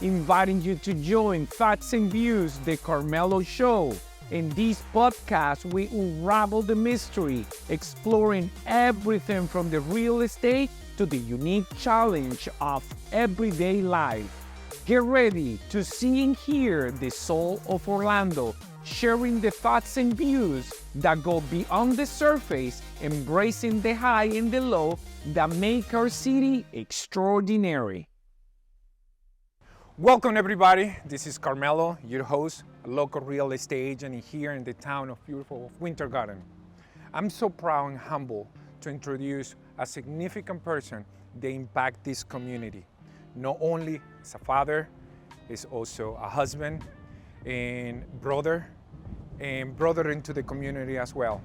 inviting you to join Facts and Views, The Carmelo Show. In this podcast, we unravel the mystery, exploring everything from the real estate to the unique challenge of everyday life. Get ready to see and hear the soul of Orlando, sharing the thoughts and views that go beyond the surface, embracing the high and the low that make our city extraordinary. Welcome everybody, this is Carmelo, your host, a local real estate agent here in the town of beautiful Winter Garden. I'm so proud and humble to introduce a significant person that impact this community. Not only as a father, is also a husband and brother into the community as well.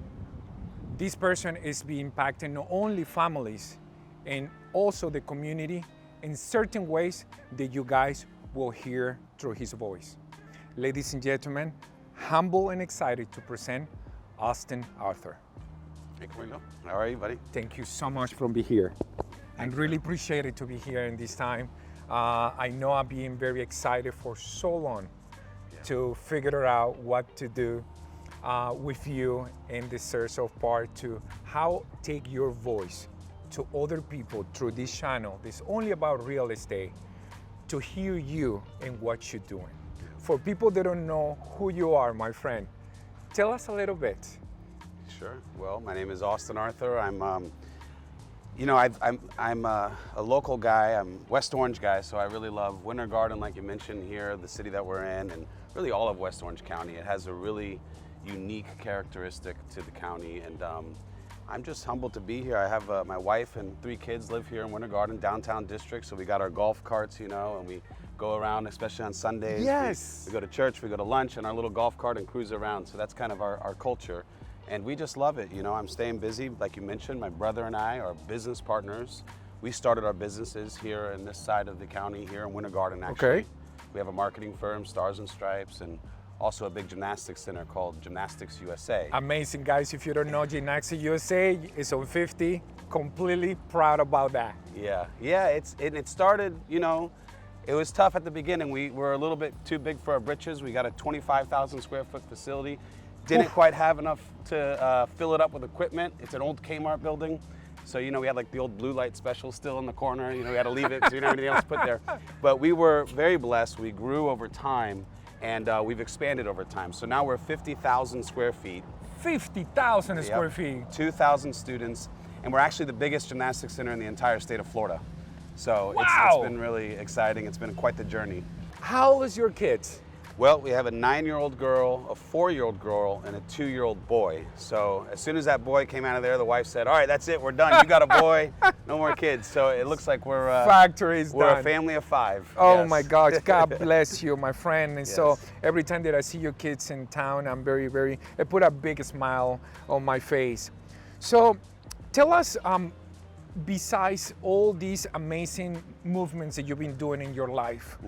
This person is being impacting not only families and also the community in certain ways that you guys will hear through his voice. Ladies and gentlemen, humble and excited to present Austin Arthur. Hey, Camilo. How are you, buddy? Thank you so much for being here. I really appreciate it to be here in this time. I know I've been very excited for so long to figure out what to do with you in the search of part to how take your voice to other people through this channel. It's only about real estate, to hear you and what you're doing. For people that don't know who you are, my friend, tell us a little bit. Sure. Well, my name is Austin Arthur. I'm a local guy. I'm West Orange guy, so I really love Winter Garden, like you mentioned here, the city that we're in, and really all of West Orange County. It has a really unique characteristic to the county, and I'm just humbled to be here. I have my wife and 3 kids live here in Winter Garden, downtown district, so we got our golf carts, and we go around, especially on Sundays. Yes. We go to church, we go to lunch in our little golf cart and cruise around, so that's kind of our culture. And we just love it. I'm staying busy, like you mentioned. My brother and I are business partners. We started our businesses here in this side of the county, here in Winter Garden, actually. Okay. We have a marketing firm, Stars and Stripes, and also a big gymnastics center called Gymnastics USA. Amazing, guys. If you don't know, Gymnastics USA is on 50. Completely proud about that. Yeah, it started, it was tough at the beginning. We were a little bit too big for our britches. We got a 25,000 square foot facility. Didn't quite have enough to fill it up with equipment. It's an old Kmart building. So, we had like the old blue light special still in the corner. We had to leave it so anything else put there. But we were very blessed. We grew over time and we've expanded over time. So now we're 50,000 square feet. 50,000 square feet. 2,000 students. And we're actually the biggest gymnastics center in the entire state of Florida. So wow. It's been really exciting. It's been quite the journey. How old is your kids? Well, we have a 9-year-old girl, a 4-year-old girl, and a 2-year-old boy. So as soon as that boy came out of there, the wife said, "All right, that's it, we're done. You got a boy, no more kids." So it looks like we're done. A family of 5. Oh yes. my gosh, God bless you, my friend. And yes. So every time that I see your kids in town, I'm it put a big smile on my face. So tell us, besides all these amazing movements that you've been doing in your life,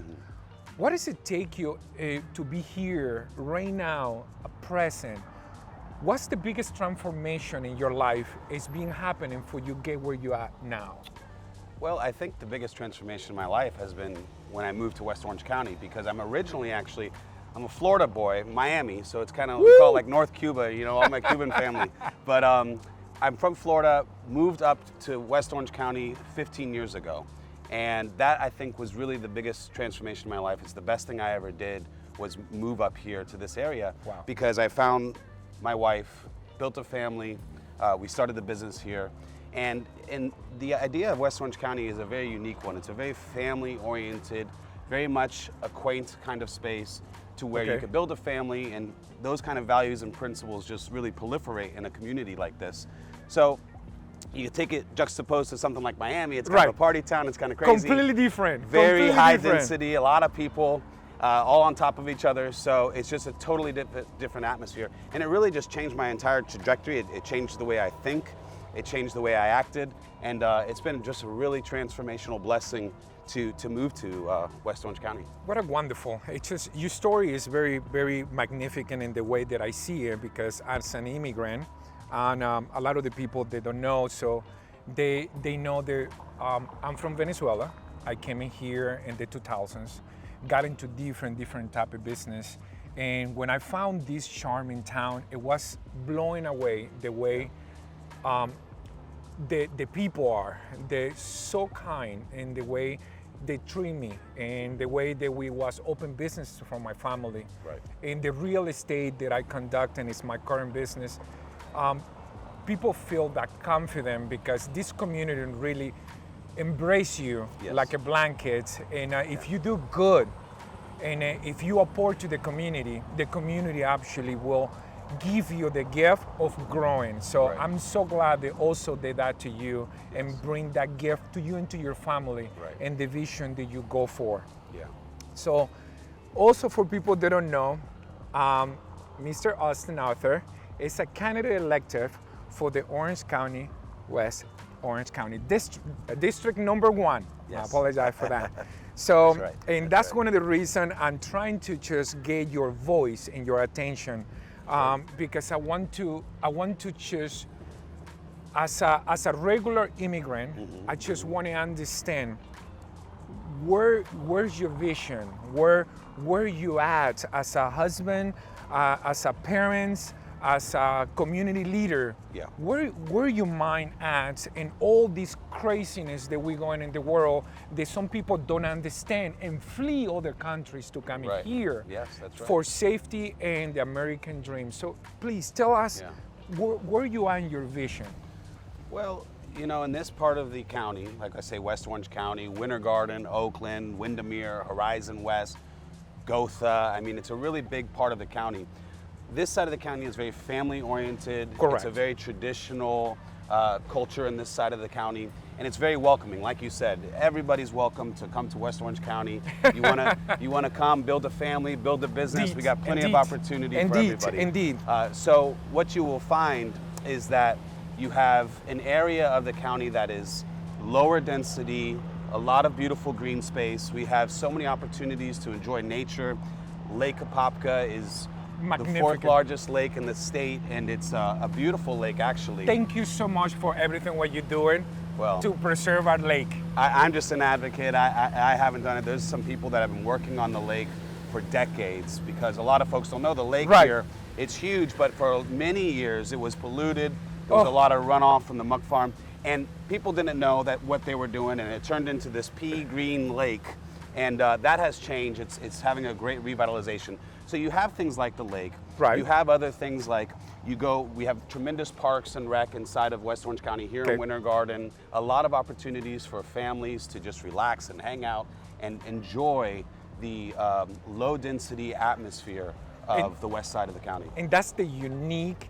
what does it take you to be here right now, present? What's the biggest transformation in your life is being happening for you get where you are now? Well, I think the biggest transformation in my life has been when I moved to West Orange County, because I'm originally I'm a Florida boy, Miami, so it's kind of, we call it like North Cuba, all my Cuban family. But I'm from Florida, moved up to West Orange County 15 years ago. And that, I think, was really the biggest transformation in my life. It's the best thing I ever did was move up here to this area. Wow. Because I found my wife, built a family, we started the business here. And the idea of West Orange County is a very unique one. It's a very family-oriented, very much a quaint kind of space to where you could build a family, and those kind of values and principles just really proliferate in a community like this. So you take it juxtaposed to something like Miami, it's kind of a party town, it's kind of crazy. Completely different. Very high density, a lot of people, all on top of each other. So it's just a totally different atmosphere. And it really just changed my entire trajectory. It changed the way I think, it changed the way I acted. And it's been just a really transformational blessing to move to West Orange County. What a wonderful, it's just, your story is very, very magnificent in the way that I see it, because as an immigrant, and a lot of the people, they don't know, so they know that I'm from Venezuela. I came in here in the 2000s. got into different type of business. And when I found this charming town, it was blowing away the way the people are. They're so kind in the way they treat me and the way that we was open business from my family. Right. In the real estate that I conduct, and it's my current business, people feel that confident because this community really embrace you like a blanket. And if you do good, and if you apport to the community actually will give you the gift of growing. So I'm so glad they also did that to you and bring that gift to you and to your family and the vision that you go for. Yeah. So also for people that don't know, Mr. Austin Arthur is a candidate elected for the Orange County, West Orange County District number 1. Yes. I apologize for that. So, that's one of the reasons I'm trying to just get your voice and your attention, because I want to just, as a regular immigrant, I just want to understand where's your vision, where you at as a husband, as a parent, as a community leader. Where your mind at in all this craziness that we're going in the world that some people don't understand and flee other countries to come in here for safety and the American dream. So please tell us where you are in your vision. Well, you know, in this part of the county, like I say, West Orange County, Winter Garden, Oakland, Windermere, Horizon West, Gotha, I mean, it's a really big part of the county. This side of the county is very family-oriented. Correct. It's a very traditional culture in this side of the county, and it's very welcoming. Like you said, everybody's welcome to come to West Orange County. You wanna come, build a family, build a business. We got plenty of opportunity for everybody. Indeed. So what you will find is that you have an area of the county that is lower density, a lot of beautiful green space. We have so many opportunities to enjoy nature. Lake Apopka is the 4th largest lake in the state, and it's a beautiful lake, actually. Thank you so much for everything what you're doing to preserve our lake. I'm just an advocate. I haven't done it. There's some people that have been working on the lake for decades, because a lot of folks don't know the lake here. It's huge, but for many years it was polluted. There was a lot of runoff from the muck farm, and people didn't know that what they were doing, and it turned into this pea green lake. And that has changed. It's having a great revitalization. So you have things like the lake. You have other things like we have tremendous parks and rec inside of West Orange County here in Winter Garden. A lot of opportunities for families to just relax and hang out and enjoy the low density atmosphere of the west side of the county. And that's the unique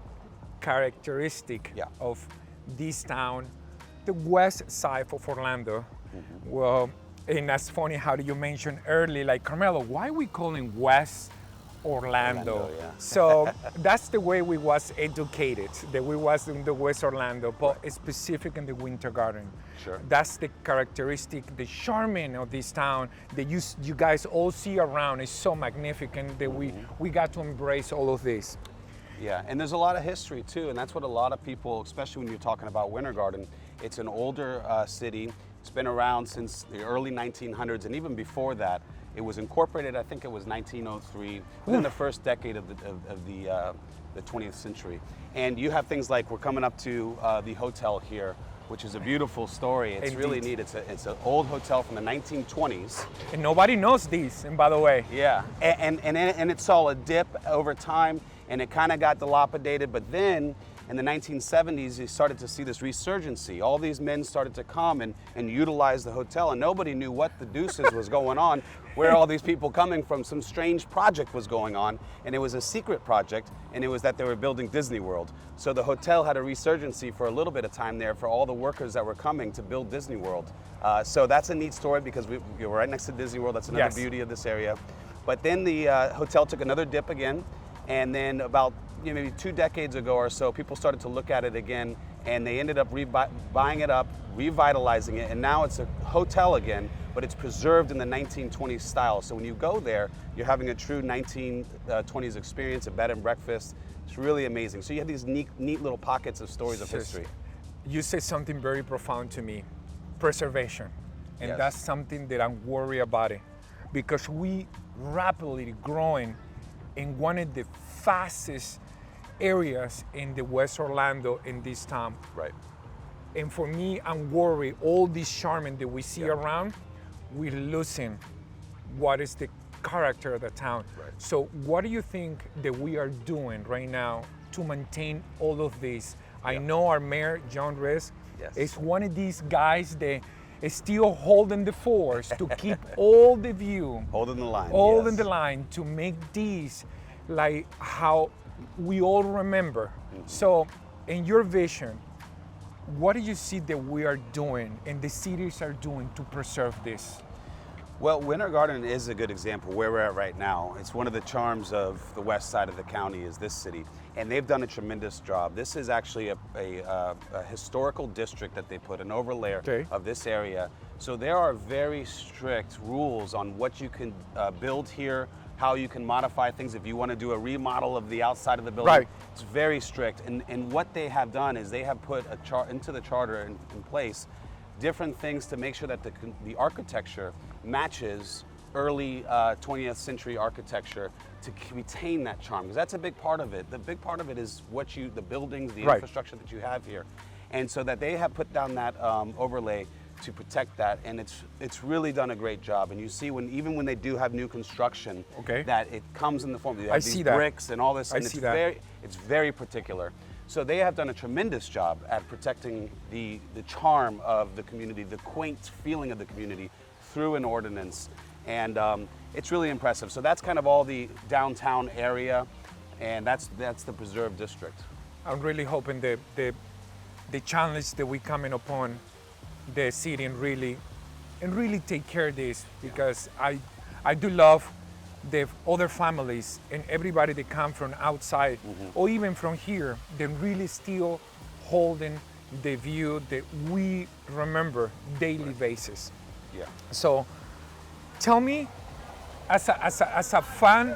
characteristic of this town, the west side of Orlando. Well, and that's funny how you mentioned earlier, like, Carmelo, why are we calling West Orlando? So that's the way we was educated, that we was in the West Orlando, but specific in the Winter Garden. That's the characteristic, the charming of this town that you guys all see around is so magnificent that we got to embrace all of this. Yeah, and there's a lot of history too, and that's what a lot of people, especially when you're talking about Winter Garden, it's an older city. It's been around since the early 1900s, and even before that. It was incorporated, I think it was 1903, within the first decade of the 20th century. And you have things like, we're coming up to the hotel here, which is a beautiful story. It's really neat. It's an old hotel from the 1920s. And nobody knows this, and by the way. Yeah, and it saw a dip over time, and it kind of got dilapidated, but then in the 1970s, you started to see this resurgency. All these men started to come and utilize the hotel, and nobody knew what the deuces was going on, where all these people coming from. Some strange project was going on, and it was a secret project, and it was that they were building Disney World. So the hotel had a resurgency for a little bit of time there for all the workers that were coming to build Disney World. So that's a neat story, because we're right next to Disney World. That's another beauty of this area. But then the hotel took another dip again, and then about maybe 2 decades ago or so, people started to look at it again, and they ended up buying it up, revitalizing it, and now it's a hotel again, but it's preserved in the 1920s style. So when you go there, you're having a true 1920s experience, a bed and breakfast. It's really amazing. So you have these neat little pockets of stories of history. You said something very profound to me, preservation. And that's something that I'm worried about it. because we rapidly growing in one of the fastest areas in the West Orlando in this town. Right. And for me, I'm worried all this charming that we see around, we're losing what is the character of the town. Right. So what do you think that we are doing right now to maintain all of this? I know our mayor, John Reyes, is one of these guys that is still holding the force to keep all the view. Holding the line. Holding the line to make these like how we all remember. So in your vision, what do you see that we are doing and the cities are doing to preserve this? Well, Winter Garden is a good example where we're at right now. It's one of the charms of the west side of the county is this city, and they've done a tremendous job. This is actually a historical district that they put, an overlay of this area. So there are very strict rules on what you can build here, how you can modify things if you want to do a remodel of the outside of the building. Right. It's very strict, and what they have done is they have put into the charter in place different things to make sure that the architecture matches early 20th century architecture to retain that charm, because that's a big part of it. The big part of it is the buildings, the infrastructure that you have here. And so that they have put down that overlay to protect that, and it's really done a great job. And you see even when they do have new construction, that it comes in the form of these bricks and all this, and it's very particular. So they have done a tremendous job at protecting the charm of the community, the quaint feeling of the community through an ordinance, and it's really impressive. So that's kind of all the downtown area, and that's the preserve district. I'm really hoping the challenge that we coming upon the city and really take care of this, because I do love the other families and everybody that come from outside or even from here, they're really still holding the view that we remember daily basis. Yeah. So tell me, as a fan,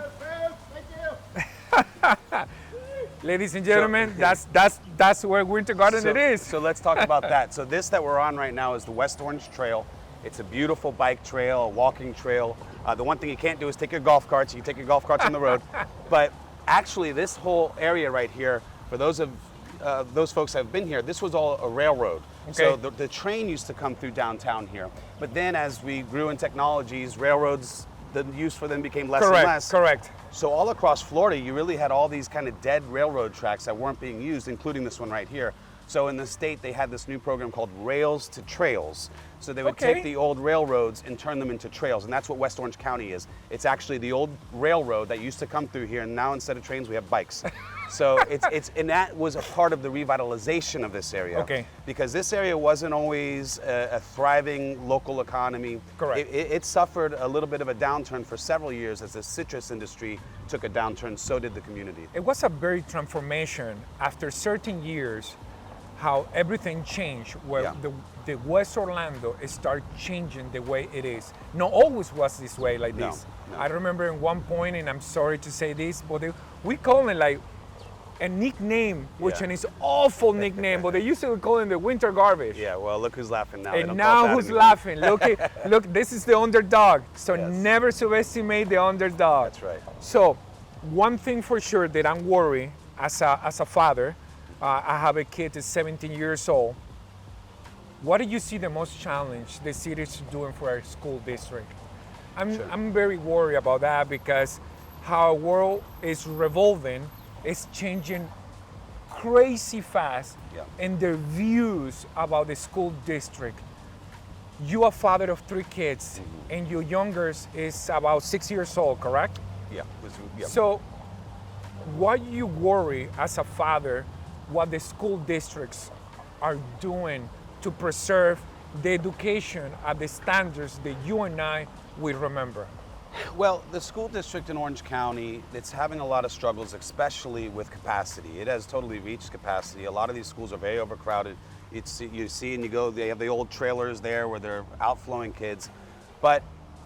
ladies and gentlemen, that's where Winter Garden it is. So let's talk about that. So this that we're on right now is the West Orange Trail. It's a beautiful bike trail, a walking trail. The one thing you can't do is take your golf carts. You can take your golf carts on the road. But actually, this whole area right here, for those folks that have been here, this was all a railroad. So the train used to come through downtown here. But then as we grew in technologies, railroads, the use for them became less and less. Correct. So all across Florida, you really had all these kind of dead railroad tracks that weren't being used, including this one right here. So in the state, they had this new program called Rails to Trails. So they would take the old railroads and turn them into trails, and that's what West Orange County is. It's actually the old railroad that used to come through here, and now instead of trains, we have bikes. So and that was a part of the revitalization of this area. Because this area wasn't always a thriving local economy. Correct. It suffered a little bit of a downturn for several years as the citrus industry took a downturn, so did the community. It was a very transformation after certain years, how everything changed, where the West Orlando started changing the way it is. Not always was this way like this. No. I remember in one point, and I'm sorry to say this, but we call it like a nickname, which is an awful nickname, but they used to call it the winter garbage. Yeah, well, look who's laughing now. And now who's laughing? Look, this is the underdog. So never subestimate the underdog. That's right. So one thing for sure that I'm worried as a father, I have a kid that's 17 years old. What do you see the most challenge the city is doing for our school district? I'm very worried about that, because how our world is revolving, is changing crazy fast, and their views about the school district. You are a father of 3 kids, and your youngest is about 6 years old, correct? Yeah. So what you worry as a father, what the school districts are doing to preserve the education at the standards that you and I will remember? Well, the school district in Orange County, it's having a lot of struggles, especially with capacity. It has totally reached capacity. A lot of these schools are very overcrowded. You see and you go, they have the old trailers there where they're outflowing kids. But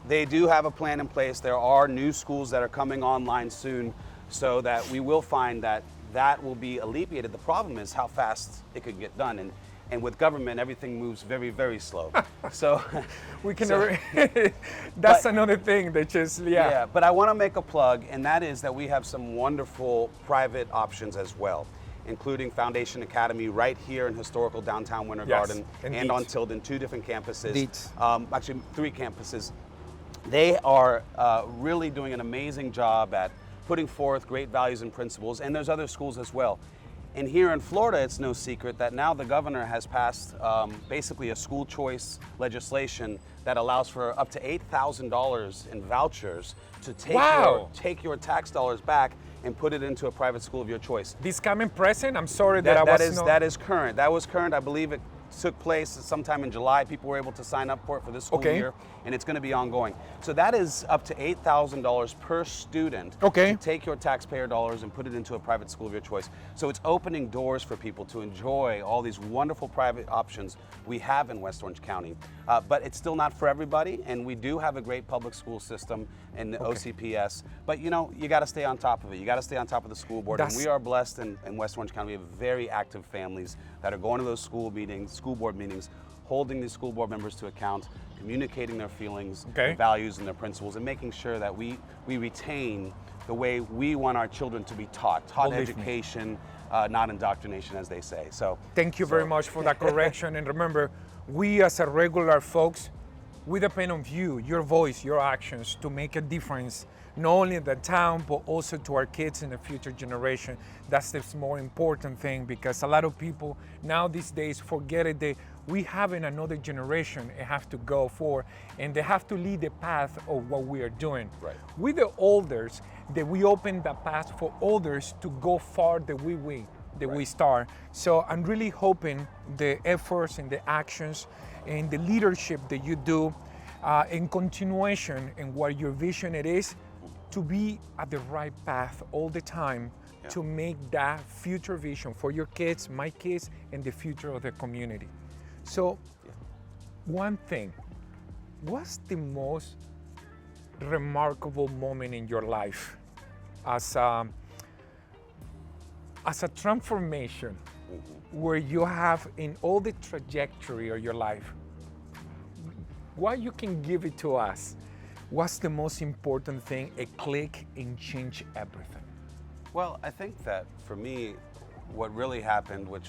they do have a plan in place. There are new schools that are coming online soon, so that we will find that will be alleviated. The problem is how fast it could get done. And with government, everything moves very, very slow. So We can. So- That's but- another thing that just yeah, but I want to make a plug, and that is that we have some wonderful private options as well, including Foundation Academy right here in historical downtown Winter Yes, Garden indeed. and on Tilden, 2 different campuses. Indeed. Actually, 3 campuses. They are really doing an amazing job at putting forth great values and principles, and there's other schools as well. And here in Florida, it's no secret that now the governor has passed basically a school choice legislation that allows for up to $8,000 in vouchers to Wow. take your tax dollars back and put it into a private school of your choice. this coming present. I'm sorry that I was not. That is current. That was current. I believe it took place sometime in July. People were able to sign up for it for this school Okay. year, and it's going to be ongoing. So that is up to $8,000 per student Okay. to take your taxpayer dollars and put it into a private school of your choice. So it's opening doors for people to enjoy all these wonderful private options we have in West Orange County. But it's still not for everybody, and we do have a great public school system in the OCPS. But you know, you got to stay on top of it. You got to stay on top of the school board. That's- And we are blessed in West Orange County. We have very active families that are going to those school board meetings, holding these school board members to account, communicating their feelings, Okay. their values, and their principles, and making sure that we retain the way we want our children to be taught Believe me. education, not indoctrination, as they say. So Thank you very much for that correction. And remember, we as a regular folks, we depend on you, your voice, your actions to make a difference, not only in the town, but also to our kids in the future generation. That's the more important thing, because a lot of people now these days forget it. We have in another generation it have to go for, and they have to lead the path of what we are doing. Right. With the elders, that we open the path for others to go far that we start. So I'm really hoping the efforts and the actions and the leadership that you do in continuation and what your vision it is, to be at the right path all the time to make that future vision for your kids, my kids, and the future of the community. So one thing, what's the most remarkable moment in your life as a transformation where you have in all the trajectory of your life? What you can give it to us? What's the most important thing, a click and change everything? Well, I think that for me, what really happened, which,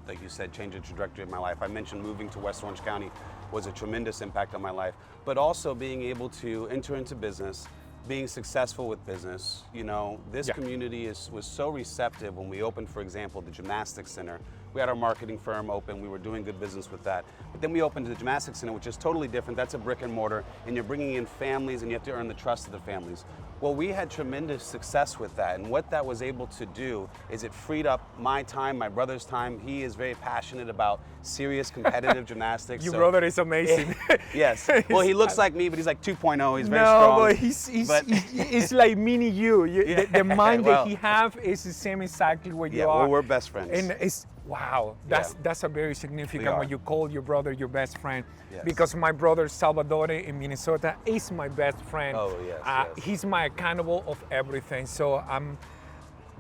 like you said, changed the trajectory of my life. I mentioned moving to West Orange County was a tremendous impact on my life, but also being able to enter into business, being successful with business. You know, this community was so receptive when we opened, for example, the gymnastics center. We had our marketing firm open, we were doing good business with that. But then we opened the gymnastics center, which is totally different. That's a brick and mortar, and you're bringing in families and you have to earn the trust of the families. Well, we had tremendous success with that, and what that was able to do is it freed up my time, my brother's time. He is very passionate about serious competitive gymnastics. Your brother is amazing. Yes. Well, he looks like me, but he's like 2.0. He's very no, strong. but he's like mini you. The mind well- that he have is the same exactly what Yeah, you are. well, we're best friends. And it's wow. That's a very significant We when are. you call your brother your best friend. Yes. Because my brother Salvador in Minnesota is my best friend. Oh, yes. He's my accountable of everything. So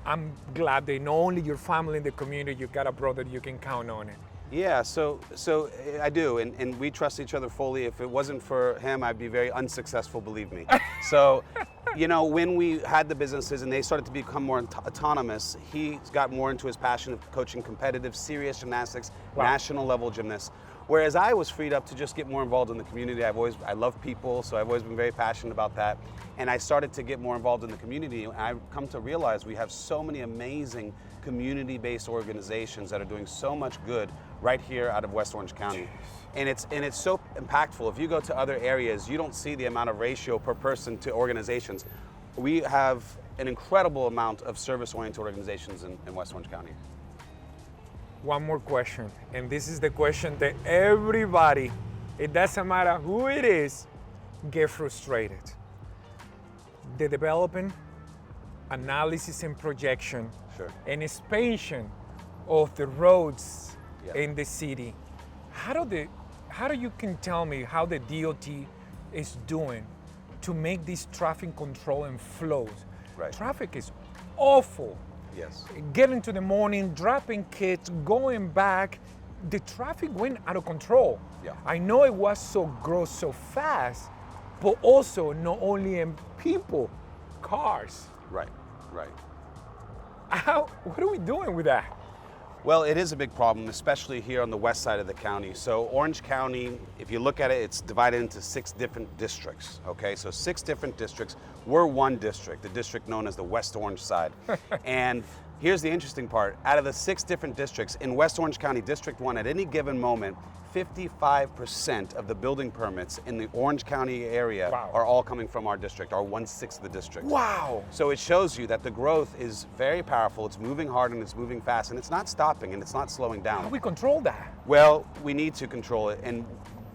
I'm glad that not only your family in the community, you got a brother you can count on it. Yeah, so I do, and we trust each other fully. If it wasn't for him, I'd be very unsuccessful, believe me. So, you know, when we had the businesses and they started to become more autonomous, he got more into his passion of coaching competitive, serious gymnastics, national level gymnasts. Whereas I was freed up to just get more involved in the community. I love people, so I've always been very passionate about that. And I started to get more involved in the community, and I've come to realize we have so many amazing community-based organizations that are doing so much good right here out of West Orange County. And it's so impactful. If you go to other areas, you don't see the amount of ratio per person to organizations. We have an incredible amount of service-oriented organizations in West Orange County. One more question, and this is the question that everybody, it doesn't matter who it is, get frustrated. The development, analysis and projection, and expansion of the roads in the city. How do you can tell me how the DOT is doing to make this traffic control and flows? Right. Traffic is awful. Yes. Getting to the morning, dropping kids, going back, the traffic went out of control. Yeah. I know it was so grow so fast, but also not only in people, cars. Right, right. What are we doing with that? Well, it is a big problem, especially here on the west side of the county. So Orange County, if you look at it, it's divided into 6 different districts, okay? So 6 different districts. We're one district, the district known as the West Orange side. And here's the interesting part. Out of the 6 different districts, in West Orange County, District 1, at any given moment, 55% of the building permits in the Orange County area Wow. are all coming from our district, our 1/6 of the district. Wow. So it shows you that the growth is very powerful, it's moving hard and it's moving fast, and it's not stopping and it's not slowing How do down. we control that? Well, we need to control it. And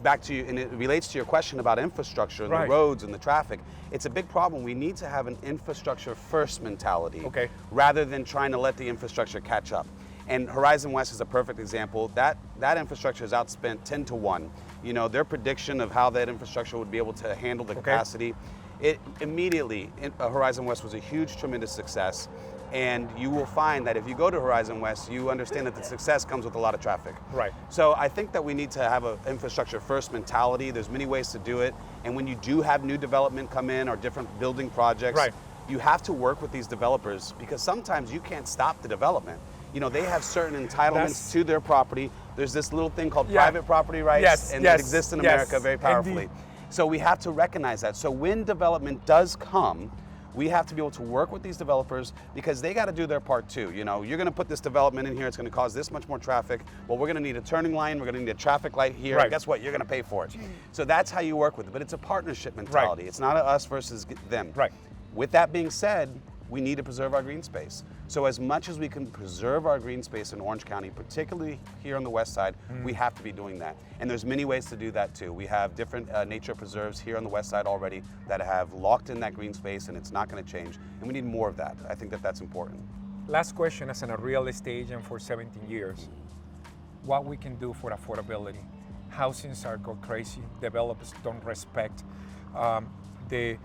back to you, and it relates to your question about infrastructure and Right. the roads and the traffic. It's a big problem. We need to have an infrastructure first mentality Okay. rather than trying to let the infrastructure catch up. And Horizon West is a perfect example. That infrastructure is outspent 10 to 1. You know, their prediction of how that infrastructure would be able to handle the capacity, it immediately, Horizon West was a huge, tremendous success. And you will find that if you go to Horizon West, you understand that the success comes with a lot of traffic. Right. So I think that we need to have an infrastructure first mentality. There's many ways to do it. And when you do have new development come in or different building projects, Right. you have to work with these developers because sometimes you can't stop the development. You know, they have certain entitlements to their property. There's this little thing called Yeah. private property rights, Yes, and yes, it exists in yes, America very powerfully. indeed. So we have to recognize that. So when development does come, we have to be able to work with these developers because they got to do their part too. You know, you're going to put this development in here, it's going to cause this much more traffic. Well, we're going to need a turning line, we're going to need a traffic light here. Right. Guess what? You're going to pay for it. So that's how you work with it. But it's a partnership mentality. It's not a us versus them. Right. With that being said, we need to preserve our green space. So as much as we can preserve our green space in Orange County, particularly here on the west side, we have to be doing that. And there's many ways to do that too. We have different nature preserves here on the west side already that have locked in that green space and it's not going to change. And we need more of that. I think that that's important. Last question, as in a real estate agent for 17 years, what we can do for affordability? Housings are go crazy. Developers don't respect the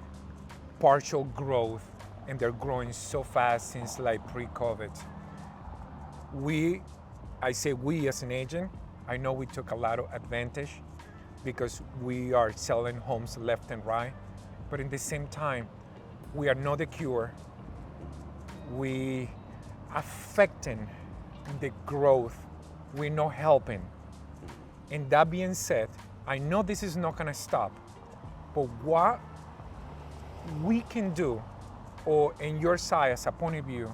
partial growth, and they're growing so fast since like pre-COVID. I say we as an agent, I know we took a lot of advantage because we are selling homes left and right, but in the same time, we are not the cure. We affecting the growth, we're not helping. And that being said, I know this is not gonna stop, but what we can do, or in your side as a point of view,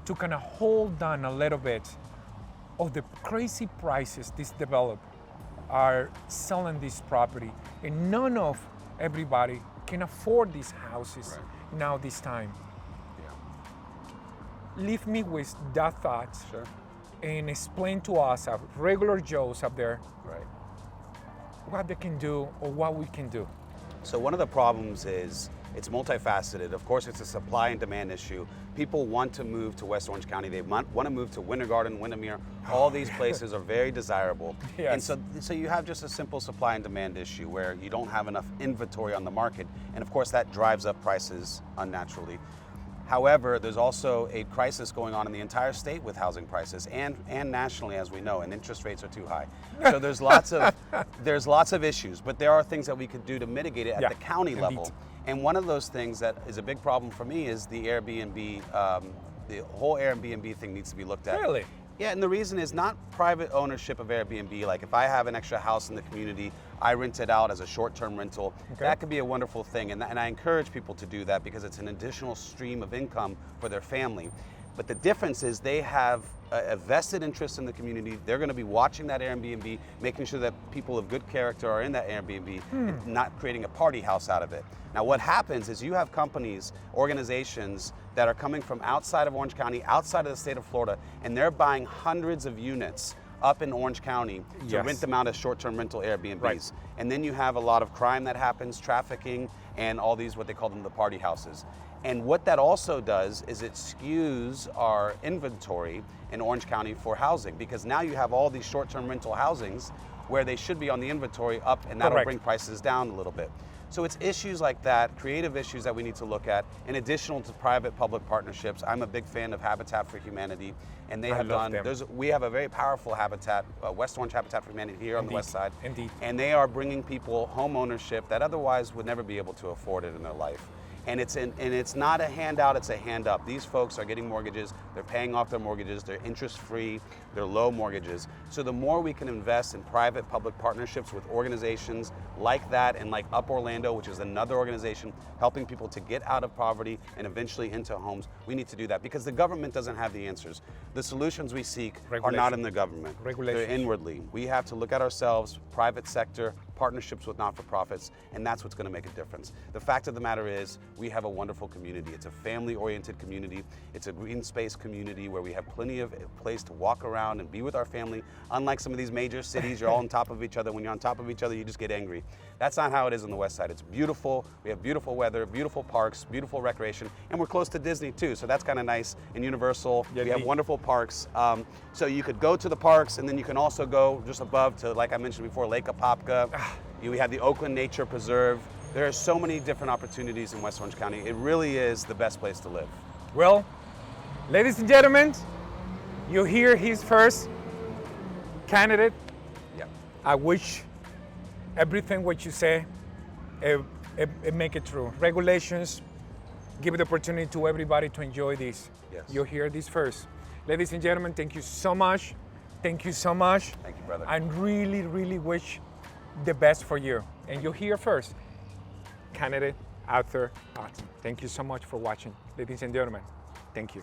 to kind of hold down a little bit of the crazy prices these developers are selling this property, and none of everybody can afford these houses now this time. Leave me with that thought and explain to us, regular Joes up there, what they can do or what we can do. So one of the problems is it's multifaceted. Of course, it's a supply and demand issue. People want to move to West Orange County. They want to move to Winter Garden, Windermere. All these places are very desirable. Yes. And so you have just a simple supply and demand issue where you don't have enough inventory on the market. And of course, that drives up prices unnaturally. However, there's also a crisis going on in the entire state with housing prices and nationally, as we know, and interest rates are too high. So there's lots of issues, but there are things that we could do to mitigate it at the county level. And one of those things that is a big problem for me is the Airbnb, the whole Airbnb thing needs to be looked at. Really? Yeah, and the reason is not private ownership of Airbnb. Like if I have an extra house in the community, I rent it out as a short-term rental. Okay. That could be a wonderful thing, and I encourage people to do that because it's an additional stream of income for their family. But the difference is they have a vested interest in the community. They're going to be watching that Airbnb, making sure that people of good character are in that Airbnb, and not creating a party house out of it. Now what happens is you have companies, organizations that are coming from outside of Orange County, outside of the state of Florida, and they're buying hundreds of units up in Orange County to rent them out as short-term rental Airbnbs. Right. And then you have a lot of crime that happens, trafficking, and all these, what they call them, the party houses. And what that also does is it skews our inventory in Orange County for housing, because now you have all these short-term rental housings where they should be on the inventory up, and that'll bring prices down a little bit. So it's issues like that, creative issues that we need to look at, in addition to private-public partnerships. I'm a big fan of Habitat for Humanity, and they have love done, them. we have a very powerful habitat, West Orange Habitat for Humanity here on the west side. Indeed. And they are bringing people home ownership that otherwise would never be able to afford it in their life. And it's not a handout, it's a hand up. These folks are getting mortgages, they're paying off their mortgages, they're interest-free, they're low mortgages. So the more we can invest in private-public partnerships with organizations like that, and like Up Orlando, which is another organization helping people to get out of poverty and eventually into homes, we need to do that because the government doesn't have the answers. The solutions we seek are not in the government. They're inwardly. We have to look at ourselves, private sector, partnerships with not-for-profits, and that's what's going to make a difference. The fact of the matter is, we have a wonderful community. It's a family-oriented community. It's a green space community where we have plenty of place to walk around and be with our family. Unlike some of these major cities, you're all on top of each other. When you're on top of each other, you just get angry. That's not how it is on the west side. It's beautiful. We have beautiful weather, beautiful parks, beautiful recreation, and we're close to Disney too, so that's kind of nice. And Universal, we have wonderful parks. So you could go to the parks, and then you can also go just above to, like I mentioned before, Lake Apopka. We have the Oakland Nature Preserve. There are so many different opportunities in West Orange County. It really is the best place to live. Well, ladies and gentlemen, you hear his first candidate. Yeah. I wish everything what you say, it make it true. Regulations, give the opportunity to everybody to enjoy this. Yes. You hear this first. Ladies and gentlemen, thank you so much. Thank you so much. Thank you, brother. I really, really wish the best for you. And you hear first, candidate Arthur Watson. Thank you so much for watching, ladies and gentlemen. Thank you.